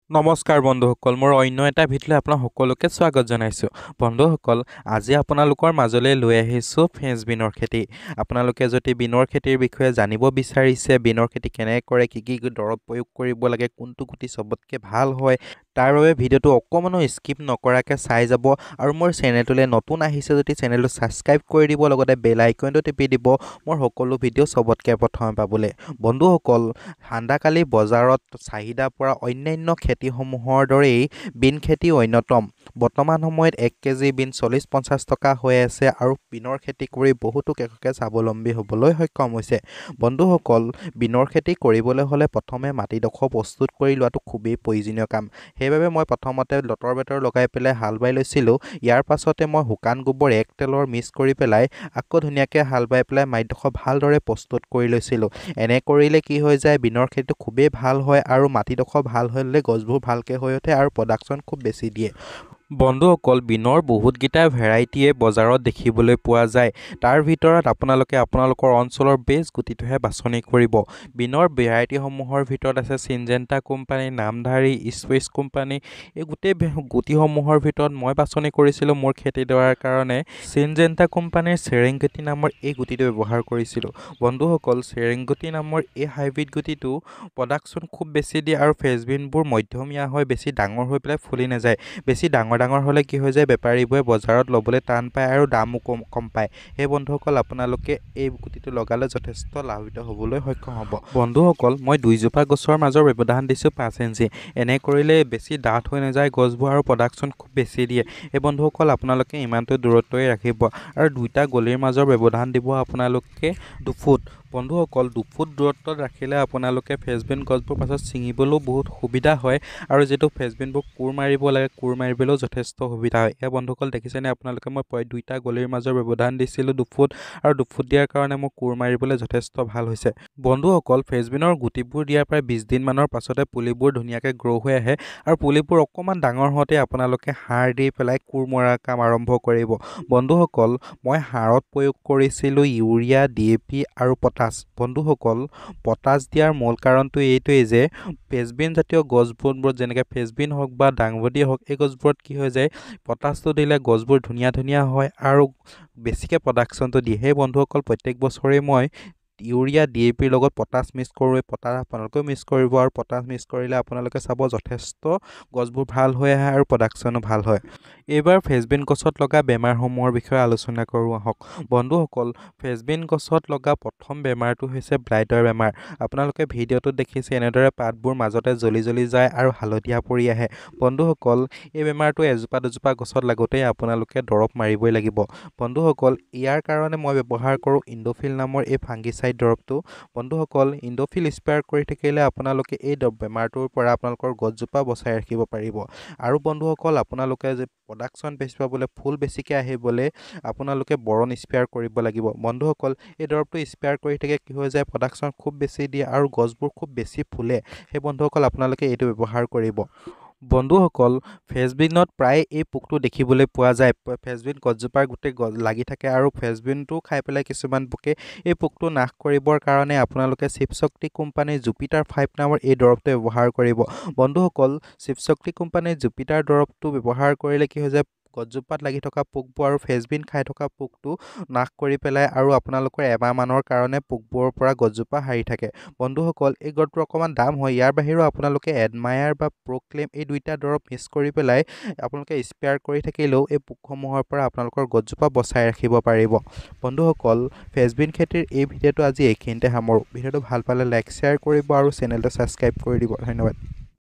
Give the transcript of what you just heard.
নমস্কাৰ বন্ধুসকল, মোৰ অন্য এটা ভিডিঅ'লৈ আপোনাক সকলোকে স্বাগত জনাইছোঁ। বন্ধুসকল, আজি আপোনালোকৰ মাজলৈ লৈ আহিছোঁ ফ্ৰেঞ্চবিনৰ খেতি। আপোনালোকে যদি বিনৰ খেতিৰ বিষয়ে জানিব বিচাৰিছে, বিনৰ খেতি কেনেকৈ কৰে, কি দৰৱ প্ৰয়োগ কৰিব লাগে, কোনটো গুটি চবতকৈ ভাল হয়, তাৰ বাবে ভিডিঅ'টো অকণমানো স্কিপ নকৰাকৈ চাই যাব। আৰু মোৰ চেনেলটোলৈ নতুন আহিছে যদি চেনেলটো ছাবস্ক্ৰাইব কৰি দিব, লগতে বেল আইকনটো টিপি দিব মোৰ সকলো ভিডিঅ' চবতকৈ প্ৰথমে পাবলৈ। বন্ধুসকল, ঠাণ্ডাকালি বজাৰত চাহিদা পৰা অন্যান্য খেতিসমূহৰ দৰেই বিন খেতি অন্যতম। বৰ্তমান সময়ত 1 কেজি বিন 40-50 টকা হৈ আছে আৰু বিনৰ খেতি কৰি বহুতো কৃষকে স্বাৱলম্বী হ'বলৈ সক্ষম হৈছে। বন্ধুসকল, বিনৰ খেতি কৰিবলৈ হ'লে প্ৰথমে মাটিডোখৰ প্ৰস্তুত কৰি লোৱাটো খুবেই প্ৰয়োজনীয় কাম। সেইবাবে মই প্ৰথমতে লতৰ বেতৰ লগাই পেলাই হাল বাই লৈছিলোঁ। ইয়াৰ পাছতে মই শুকান গোবৰ 1 তেলৰ মিক্স কৰি পেলাই আকৌ ধুনীয়াকৈ হাল বাই পেলাই মাটিডোখৰ ভালদৰে প্ৰস্তুত কৰি লৈছিলোঁ। এনে কৰিলে কি হৈ যায়, বিনৰ খেতিটো খুবেই ভাল হয় আৰু মাটিডোখৰ ভাল হ'লে গছবোৰ ভালকৈ হৈ উঠে আৰু প্ৰডাকশ্যন খুব বেছি দিয়ে। বন্ধুসকল, বিনৰ বহুতকেইটা ভেৰাইটিয়ে বজাৰত দেখিবলৈ পোৱা যায়। তাৰ ভিতৰত আপোনালোকে আপোনালোকৰ অঞ্চলৰ বেষ্ট গুটিটোহে বাছনি কৰিব। বিনৰ ভেৰাইটিসমূহৰ ভিতৰত আছে চিনজেণ্টা কোম্পানী, নামধাৰী, স্পেচ কোম্পানী। এই গোটেই গুটিসমূহৰ ভিতৰত মই বাছনি কৰিছিলোঁ মোৰ খেতিডৰাৰ কাৰণে চিনজেণ্টা কোম্পানীৰ চেৰেংগেটি নামৰ এই গুটিটো ব্যৱহাৰ কৰিছিলোঁ। বন্ধুসকল, চেৰেংগেটি নামৰ এই হাইব্ৰিড গুটিটো প্ৰডাকশ্যন খুব বেছি দিয়ে আৰু ফ্ৰেঞ্চবিনবোৰ মধ্যমীয়া হৈ বেছি ডাঙৰ হৈ পেলাই ফুলি নাযায়। বেছি ডাঙৰ হ'লে কি হৈ যায়, বেপাৰীবোৰে বজাৰত ল'বলৈ টান পায় আৰু দামো কম পায়। সেই বন্ধুসকল, আপোনালোকে এই গুটিটো লগালে যথেষ্ট লাভান্বিত হ'বলৈ সক্ষম হ'ব। বন্ধুসকল, মই 2জোপা গছৰ মাজৰ ব্যৱধান দিছোঁ 5 ইঞ্চি। এনে কৰিলে বেছি ডাঠ হৈ নাযায় গছবোৰ আৰু প্ৰডাকশ্যন খুব বেছি দিয়ে। এই বন্ধুসকল, আপোনালোকে ইমানটো দূৰত্বই ৰাখিব আৰু 2টা গলিৰ মাজৰ ব্যৱধান দিব আপোনালোকে 2 ফুট। বন্ধুসকল, 2 ফুট দূৰত্বত ৰাখিলে আপোনালোকে ফ্ৰেঞ্চবিন গছবোৰ পাছত ছিঙিবলৈও বহুত সুবিধা হয় আৰু যিটো ফ্ৰেঞ্চবিনবোৰ কোৰ মাৰিব লাগে, কোৰ মাৰিবলৈও যথেষ্ট সুবিধা হয়। এই বন্ধুসকল, দেখিছেনে আপোনালোকে, মই 2টা গলিৰ মাজৰ ব্যৱধান দিছিলোঁ 2 ফুট আৰু 2 ফুট দিয়াৰ কাৰণে মোৰ কোৰ মাৰিবলৈ যথেষ্ট ভাল হৈছে। বন্ধুসকল, ফ্ৰেঞ্চবিনৰ গুটিবোৰ দিয়াৰ প্ৰায় 20 দিনমানৰ পাছতে পুলিবোৰ ধুনীয়াকৈ গ্ৰ' হৈ আহে আৰু পুলিবোৰ অকণমান ডাঙৰ হওঁতে আপোনালোকে সাৰ দি পেলাই কোৰ মৰাৰ কাম আৰম্ভ কৰিব। বন্ধুসকল, মই সাৰত প্ৰয়োগ কৰিছিলোঁ ইউৰিয়া, DAP আৰু পটাছ। বন্ধুসকল, পটাছ দিয়াৰ মূল কাৰণটো এইটোৱেই যে ফ্ৰেঞ্চবিন জাতীয় গছবোৰত যেনেকৈ ফ্ৰেঞ্চবিন হওক বা দাংবডি হওক, এই গছবোৰত কি হৈ যায়, পটাছটো দিলে গছবোৰ ধুনীয়া হয় আৰু বেছিকৈ প্ৰডাকশ্যনটো দিয়ে। সেই বন্ধুসকল, প্ৰত্যেক বছৰেই মই ইউৰিয়া, DAPৰ লগত পটাছ মিক্স কৰোঁ। পটাছ আপোনালোকেও মিক্স কৰিব আৰু পটাছ মিক্স কৰিলে আপোনালোকে চাব যথেষ্ট গছবোৰ ভাল হৈ আহে আৰু প্ৰডাকশ্যনো ভাল হয়। এইবাৰ ফ্ৰেঞ্চবিন গছত লগা বেমাৰসমূহৰ বিষয়ে আলোচনা কৰোঁ আহক। বন্ধুসকল, ফ্ৰেঞ্চবিন গছত লগা প্ৰথম বেমাৰটো হৈছে ব্লাইটৰ বেমাৰ। আপোনালোকে ভিডিঅ'টোত দেখিছে এনেদৰে পাতবোৰ মাজতে জ্বলি যায় আৰু হালধীয়া পৰি আহে। বন্ধুসকল, এই বেমাৰটো 1জোপা-2জোপা গছত লাগোতেই আপোনালোকে দৰৱ মাৰিবই লাগিব। বন্ধুসকল, ইয়াৰ কাৰণে মই ব্যৱহাৰ কৰোঁ ইণ্ডোফিল নামৰ এই ফাংগিচাইড দৰৱটো। বন্ধুসকল, ইণ্ডোফিল স্প্ৰে কৰি থাকিলে আপোনালোকে এই বেমাৰটোৰ পৰা আপোনালোকৰ গছজোপা বচাই ৰাখিব পাৰিব। আৰু বন্ধুসকল, আপোনালোকে যে প্ৰডাকশ্যন বেছি পাবলৈ, ফুল বেছিকৈ আহিবলৈ আপোনালোকে বৰণ স্প্ৰে কৰিব লাগিব। বন্ধুসকল, এই দৰৱটো স্প্ৰে কৰি থাকে কি হৈ যায়, প্ৰডাকশ্যন খুব বেছি দিয়ে আৰু গছবোৰ খুব বেছি ফুলে। সেই বন্ধুসকল, আপোনালোকে এইটো ব্যৱহাৰ কৰিব। বন্ধুসকল, ফ্ৰেঞ্চবিনত প্ৰায় এই পোকটো দেখিবলৈ পোৱা যায়। ফ্ৰেঞ্চবিন গছজোপাৰ গোটেই লাগি থাকে আৰু ফ্ৰেঞ্চবিনটো খাই পেলাই কিছুমান পোকে এই পোকটো নাশ কৰিবৰ কাৰণে আপোনালোকে শিৱশক্তি কোম্পানীৰ জুপিটাৰ 5 নামৰ এই দৰৱটো ব্যৱহাৰ কৰিব। বন্ধুসকল, শিৱশক্তি কোম্পানীৰ জুপিটাৰ দৰৱটো ব্যৱহাৰ কৰিলে কি হৈ যায়, গছজোপাত লাগি থকা পোকবোৰ আৰু ফ্ৰেঞ্চবিন খাই থকা পোকটো নাশ কৰি পেলাই আৰু আপোনালোকৰ এমাহমানৰ কাৰণে পোকবোৰৰ পৰা গছজোপা সাৰি থাকে। বন্ধুসকল, এই দৰৱটো অকণমান দাম হয়। ইয়াৰ বাহিৰেও আপোনালোকে এডমায়াৰ বা প্ৰক্লেম এই 2টা দৰৱ মিক্স কৰি পেলাই আপোনালোকে স্প্ৰে কৰি থাকিলেও এই পোকসমূহৰ পৰা আপোনালোকৰ গছজোপা বচাই ৰাখিব পাৰিব। বন্ধুসকল, ফ্ৰেঞ্চবিন খেতিৰ এই ভিডিঅ'টো আজি এইখিনিতে সামৰোঁ। ভিডিঅ'টো ভাল পালে লাইক, শ্বেয়াৰ কৰিব আৰু চেনেলটো ছাবস্ক্ৰাইব কৰি দিব। ধন্যবাদ।